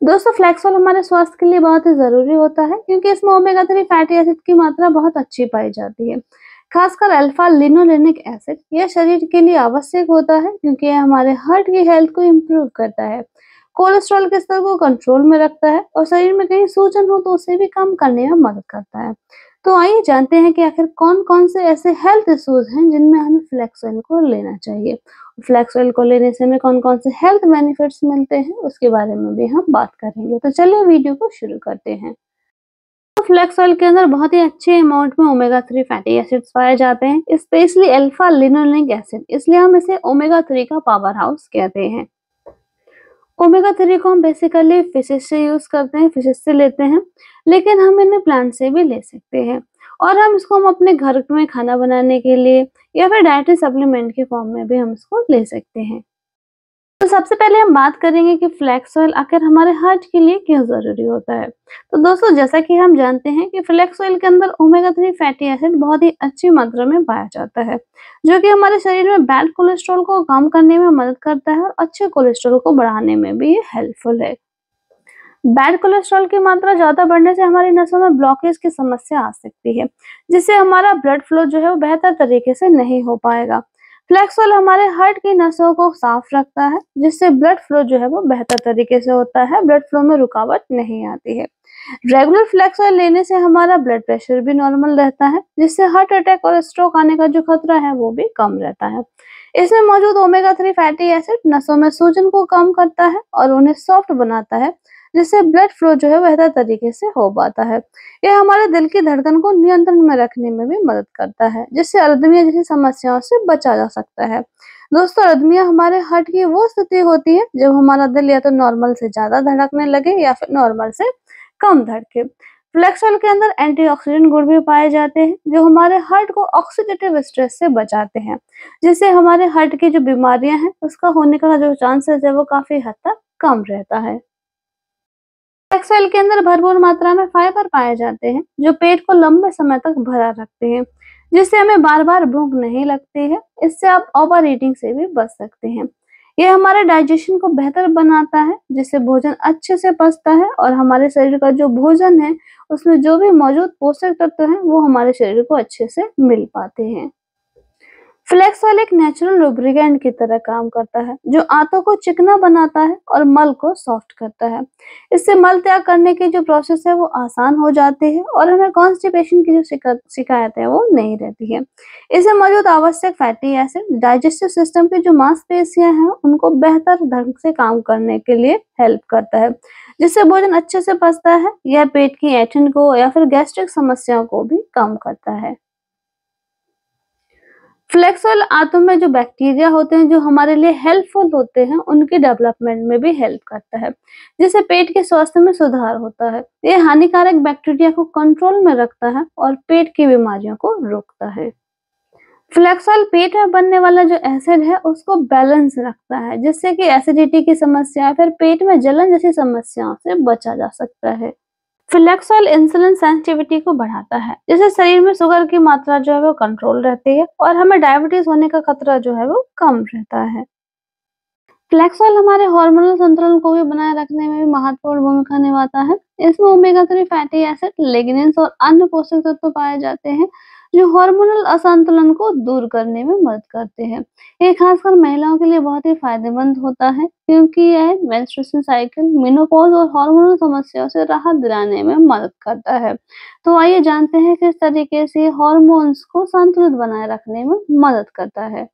दोस्तों flax oil हमारे स्वास्थ्य के लिए बहुत ही ज़रूरी होता है क्योंकि इसमें ओमेगा 3 फैटी एसिड की मात्रा बहुत अच्छी पाई जाती है। खासकर अल्फा लिनोलेनिक एसिड यह शरीर के लिए आवश्यक होता है क्योंकि यह हमारे हार्ट की हेल्थ को इम्प्रूव करता है, कोलेस्ट्रॉल के स्तर को कंट्रोल में रखता है और शरीर में कहीं सूजन हो तो उसे भी कम करने में मदद करता है। तो आइए जानते हैं कि आखिर कौन-कौन से ऐसे हेल्थ इश्यूज हैं जिनमें हमें फ्लैक्स ऑयल को लेना चाहिए। फ्लैक्स ऑयल को लेने से हमें कौन-कौन से हेल्थ बेनिफिट्स मिलते हैं उसके बारे में भी हम बात करेंगे। तो चलिए वीडियो को शुरू करते हैं। तो फ्लैक्स ऑयल के अंदर बहुत ही अच्छे अमाउंट में ओमेगा 3 फैटी एसिड्स पाए जाते हैं, स्पेशली अल्फा लिनोलेनिक एसिड, इसलिए हम इसे ओमेगा 3 का पावर हाउस कहते हैं। ओमेगा 3 को हम बेसिकली फिशेस से यूज करते हैं, फिशेस से लेते हैं, लेकिन हम इन्हें प्लांट से भी ले सकते हैं और हम अपने घर में खाना बनाने के लिए या फिर डाइटरी सप्लीमेंट के फॉर्म में भी हम इसको ले सकते हैं। तो सबसे पहले हम बात करेंगे कि फ्लैक्स ऑयल आखिर हमारे हार्ट के लिए क्यों ज़रूरी होता है। तो दोस्तों जैसा कि हम जानते हैं कि फ्लैक्स ऑयल के अंदर ओमेगा 3 फैटी एसिड बहुत ही अच्छी मात्रा में पाया जाता है, जो कि हमारे शरीर में बैड कोलेस्ट्रॉल को कम करने में मदद करता है और अच्छे कोलेस्ट्रॉल को बढ़ाने में भी ये हेल्पफुल है। बैड कोलेस्ट्रॉल की मात्रा ज़्यादा बढ़ने से हमारी नसों में ब्लॉकेज की समस्या आ सकती है, जिससे हमारा ब्लड फ्लो जो है वो बेहतर तरीके से नहीं हो पाएगा। फ्लैक्स ऑयल हमारे हार्ट की नसों को साफ रखता है, जिससे ब्लड फ्लो जो है वो बेहतर तरीके से होता है, ब्लड फ्लो में रुकावट नहीं आती है। रेगुलर फ्लैक्स ऑयल लेने से हमारा ब्लड प्रेशर भी नॉर्मल रहता है, जिससे हार्ट अटैक और स्ट्रोक आने का जो खतरा है वो भी कम रहता है। इसमें मौजूद ओमेगा 3 फैटी एसिड नसों में सूजन को कम करता है और उन्हें सॉफ्ट बनाता है, जिससे ब्लड फ्लो जो है बेहतर तरीके से हो पाता है। यह हमारे दिल की धड़कन को नियंत्रण में रखने में भी मदद करता है, जिससे अरिथमिया जैसी समस्याओं से बचा जा सकता है। दोस्तों अरिथमिया हमारे हार्ट की वो स्थिति होती है जब हमारा दिल या तो नॉर्मल से ज्यादा धड़कने लगे या फिर नॉर्मल से कम धड़के। फ्लैक्स ऑयल के अंदर एंटीऑक्सीडेंट गुण भी पाए जाते हैं जो हमारे हार्ट को ऑक्सीडेटिव स्ट्रेस से बचाते हैं, जिससे हमारे हार्ट की जो बीमारियां हैं उसका होने का जो चांसेस है वो काफी हद तक कम रहता है। फ्लैक्स ऑयल के अंदर भरपूर मात्रा में फाइबर पाए जाते हैं जो पेट को लंबे समय तक भरा रखते हैं, जिससे हमें बार बार भूख नहीं लगती है। इससे आप ओवर ईटिंग से भी बच सकते हैं। यह हमारे डाइजेशन को बेहतर बनाता है, जिससे भोजन अच्छे से पचता है और हमारे शरीर का जो भोजन है उसमें जो भी मौजूद पोषक तत्व हैं वो हमारे शरीर को अच्छे से मिल पाते हैं। फ्लैक्स ऑयल एक नेचुरल लुब्रिकेंट की तरह काम करता है जो आंतों को चिकना बनाता है और मल को सॉफ्ट करता है। इससे मल त्याग करने की जो प्रोसेस है वो आसान हो जाती है और हमें कॉन्स्टिपेशन की जो शिकायत है वो नहीं रहती है। इसमें मौजूद आवश्यक फैटी एसिड डाइजेस्टिव सिस्टम की जो मांसपेशियां हैं उनको बेहतर ढंग से काम करने के लिए हेल्प करता है, जिससे भोजन अच्छे से पचता है। यह पेट की ऐंठन को या फिर गैस्ट्रिक समस्याओं को भी कम करता है। फ्लैक्स ऑयल आंतों में जो बैक्टीरिया होते हैं जो हमारे लिए हेल्पफुल होते हैं उनके डेवलपमेंट में भी हेल्प करता है, जिससे पेट के स्वास्थ्य में सुधार होता है। ये हानिकारक बैक्टीरिया को कंट्रोल में रखता है और पेट की बीमारियों को रोकता है। फ्लैक्स ऑयल पेट में बनने वाला जो एसिड है उसको बैलेंस रखता है, जिससे कि एसिडिटी की समस्या फिर पेट में जलन जैसी समस्याओं से बचा जा सकता है। फ्लैक्स ऑयल इंसुलिन सेंसिटिविटी को बढ़ाता है, जिससे शरीर में शुगर की मात्रा जो है वो कंट्रोल रहती है और हमें डायबिटीज होने का खतरा जो है वो कम रहता है। फ्लैक्स ऑयल हमारे हार्मोनल संतुलन को भी बनाए रखने में भी महत्वपूर्ण भूमिका निभाता है। इसमें ओमेगा 3 फैटी एसिड, लिग्नेंस और अन्य पोषक तत्व पाए जाते हैं जो हार्मोनल असंतुलन को दूर करने में मदद करते हैं। ये खासकर महिलाओं के लिए बहुत ही फायदेमंद होता है क्योंकि यह मेंस्ट्रुएशन साइकिल, मेनोपॉज और हार्मोनल समस्याओं से राहत दिलाने में मदद करता है। तो आइए जानते हैं किस तरीके से हार्मोन्स को संतुलित बनाए रखने में मदद करता है।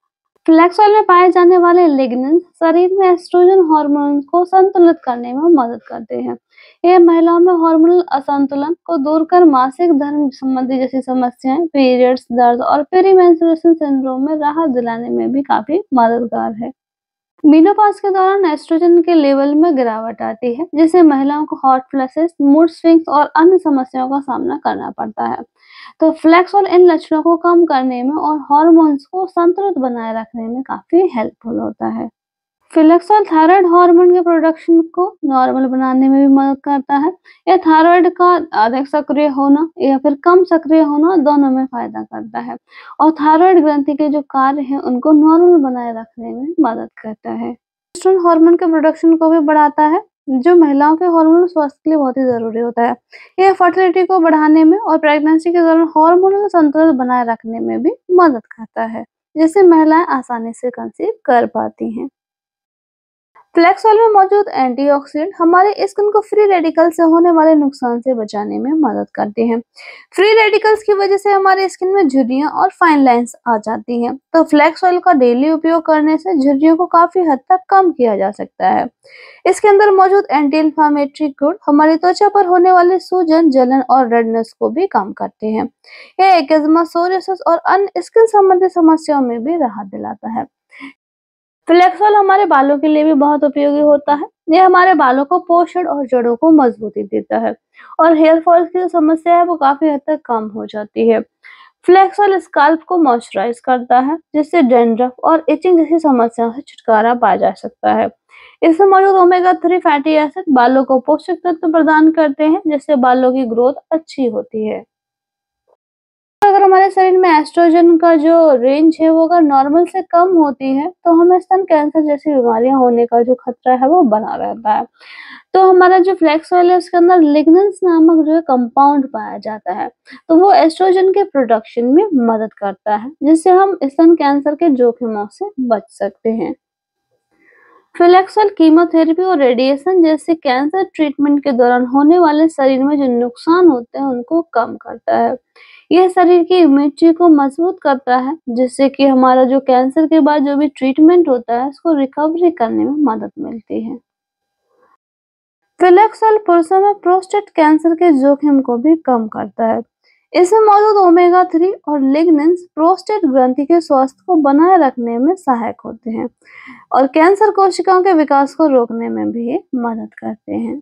फ्लैक्स ऑयल में पाए जाने वाले लिग्नेंस शरीर में एस्ट्रोजन हार्मोन को संतुलित करने में मदद करते हैं। ये महिलाओं में हार्मोनल असंतुलन को दूर कर मासिक धर्म संबंधी जैसी समस्याएं, पीरियड्स, दर्द और पेरीमेंस्ट्रुएशन सिंड्रोम में राहत दिलाने में भी काफी मददगार है। मेनोपॉज के दौरान एस्ट्रोजन के लेवल में गिरावट आती है, जिससे महिलाओं को हॉट फ्लैशेस, मूड स्विंग्स और अन्य समस्याओं का सामना करना पड़ता है। तो फ्लैक्स ऑयल इन लक्षणों को कम करने में और हार्मोन्स को संतुलित बनाए रखने में काफी हेल्पफुल होता है। फ्लैक्स ऑयल थायराइड हार्मोन के प्रोडक्शन को नॉर्मल बनाने में भी मदद करता है। यह थायराइड का अधिक सक्रिय होना या फिर कम सक्रिय होना दोनों में फायदा करता है और थायराइड ग्रंथि के जो कार्य हैं उनको नॉर्मल बनाए रखने में मदद करता है। टेस्टोस्टेरोन हार्मोन के प्रोडक्शन को भी बढ़ाता है जो महिलाओं के हार्मोनल स्वास्थ्य के लिए बहुत ही ज़रूरी होता है। यह फर्टिलिटी को बढ़ाने में और प्रेगनेंसी के दौरान हार्मोनल संतुलन बनाए रखने में भी मदद करता है, जिससे महिलाएं आसानी से कंसीव कर पाती हैं। फ्लैक्स ऑयल में मौजूद एंटीऑक्सीडेंट हमारे स्किन को फ्री रेडिकल से होने वाले नुकसान से बचाने में मदद करते हैं। फ्री रेडिकल्स की वजह से हमारे स्किन में झुर्रियां और फाइन लाइंस आ जाती हैं, तो फ्लैक्स ऑयल का डेली उपयोग करने से झुर्रियों को काफी हद तक कम किया जा सकता है। इसके अंदर मौजूद एंटी इंफ्लेमेटरी गुण हमारी त्वचा पर होने वाले सूजन, जलन और रेडनेस को भी कम करते हैं। यह एक्जिमा, सोरियासिस और अन्य स्किन संबंधी समस्याओं में भी राहत दिलाता है। फ्लेक्स ऑयल हमारे बालों के लिए भी बहुत उपयोगी होता है। ये हमारे बालों को पोषण और जड़ों को मजबूती देता है और हेयर फॉल की जो समस्या है वो काफी हद तक कम हो जाती है। फ्लेक्स ऑयल स्काल्प को मॉइस्चराइज करता है, जिससे डैंड्रफ और इचिंग जैसी समस्याओं से छुटकारा पाया जा सकता है। इसमें मौजूद ओमेगा 3 फैटी एसिड बालों को पोषक तत्व प्रदान करते हैं, जिससे बालों की ग्रोथ अच्छी होती है। अगर हमारे शरीर में एस्ट्रोजन का जो रेंज है वो अगर नॉर्मल से कम होती है तो हमें स्तन कैंसर जैसी बीमारियां होने का जो खतरा है वो बना रहता है। तो हमारा जो फ्लैक्स ऑयल है उसके अंदर लिग्नेंस नामक जो है कंपाउंड पाया जाता है, तो वो एस्ट्रोजन के प्रोडक्शन में मदद करता है, जिससे हम स्तन कैंसर के जोखिमों से बच सकते हैं। फ्लैक्स ऑयल कीमोथेरेपी और रेडिएशन जैसे कैंसर ट्रीटमेंट के दौरान होने वाले शरीर में जो नुकसान होते हैं उनको कम करता है। यह शरीर की इम्यूनिटी को मजबूत करता है, जिससे कि हमारा जो कैंसर के बाद जो भी ट्रीटमेंट होता है उसको रिकवरी करने में मदद मिलती है। फ्लैक्स ऑयल पुरुषों में प्रोस्टेट कैंसर के जोखिम को भी कम करता है। इसमें मौजूद ओमेगा 3 और लिग्नेंस प्रोस्टेट ग्रंथि के स्वास्थ्य को बनाए रखने में सहायक होते हैं और कैंसर कोशिकाओं के विकास को रोकने में भी मदद करते हैं।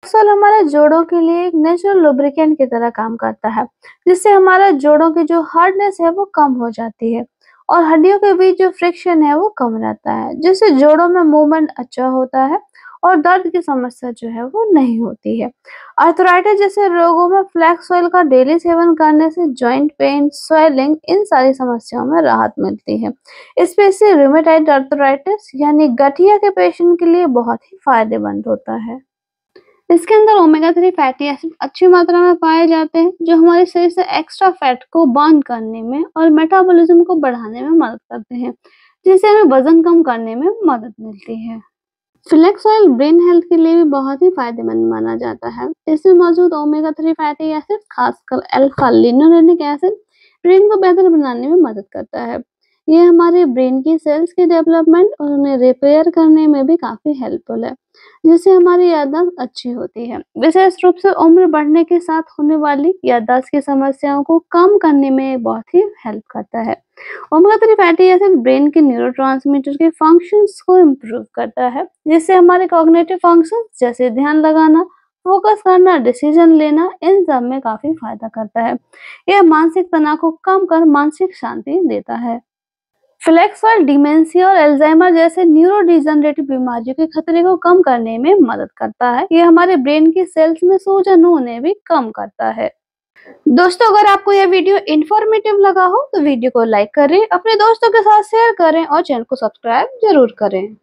फ्लैक्स ऑयल हमारे जोड़ों के लिए एक नेचुरल लुब्रिकेंट की तरह काम करता है, जिससे हमारे जोड़ों की जो हार्डनेस है वो कम हो जाती है और हड्डियों के बीच जो फ्रिक्शन है वो कम रहता है, जिससे जोड़ों में मूवमेंट अच्छा होता है और दर्द की समस्या जो है वो नहीं होती है। आर्थराइटिस जैसे रोगों में फ्लैक्स ऑयल का डेली सेवन करने से जॉइंट पेन, स्वेलिंग इन सारी समस्याओं में राहत मिलती है। स्पेशली रूमेटाइड आर्थराइटिस यानी गठिया के पेशेंट के लिए बहुत ही फायदेमंद होता है। इसके अंदर ओमेगा 3 फैटी एसिड अच्छी मात्रा में पाए जाते हैं, जो हमारे शरीर से एक्स्ट्रा फैट को बर्न करने में और मेटाबॉलिज्म को बढ़ाने में मदद करते हैं, जिससे हमें वजन कम करने में मदद मिलती है। फ्लैक्स ऑयल ब्रेन हेल्थ के लिए भी बहुत ही फायदेमंद माना जाता है। इसमें मौजूद ओमेगा 3 फैटी एसिड, खासकर अल्फा लिनोलेनिक एसिड, ब्रेन को बेहतर बनाने में मदद करता है। यह हमारे ब्रेन की सेल्स के डेवलपमेंट और उन्हें रिपेयर करने में भी काफी हेल्पफुल है, जिससे हमारी याददाश्त अच्छी होती है। विशेष रूप से उम्र बढ़ने के साथ होने वाली याददाश्त की समस्याओं को कम करने में बहुत ही हेल्प करता है। ओमेगा 3 फैटी एसिड ब्रेन के न्यूरोट्रांसमीटर के फंक्शंस को इम्प्रूव करता है, जिससे हमारे कॉग्निटिव फंक्शंस जैसे ध्यान लगाना, फोकस करना, डिसीजन लेना इन सब में काफी फायदा करता है। यह मानसिक तनाव को कम कर मानसिक शांति देता है। फ्लैक्स ऑयल डिमेंशिया और अल्जाइमर जैसे न्यूरोडिजनरेटिव बीमारियों के खतरे को कम करने में मदद करता है। यह हमारे ब्रेन की सेल्स में सूजन होने भी कम करता है। दोस्तों, अगर आपको यह वीडियो इंफॉर्मेटिव लगा हो तो वीडियो को लाइक करें, अपने दोस्तों के साथ शेयर करें और चैनल को सब्सक्राइब जरूर करें।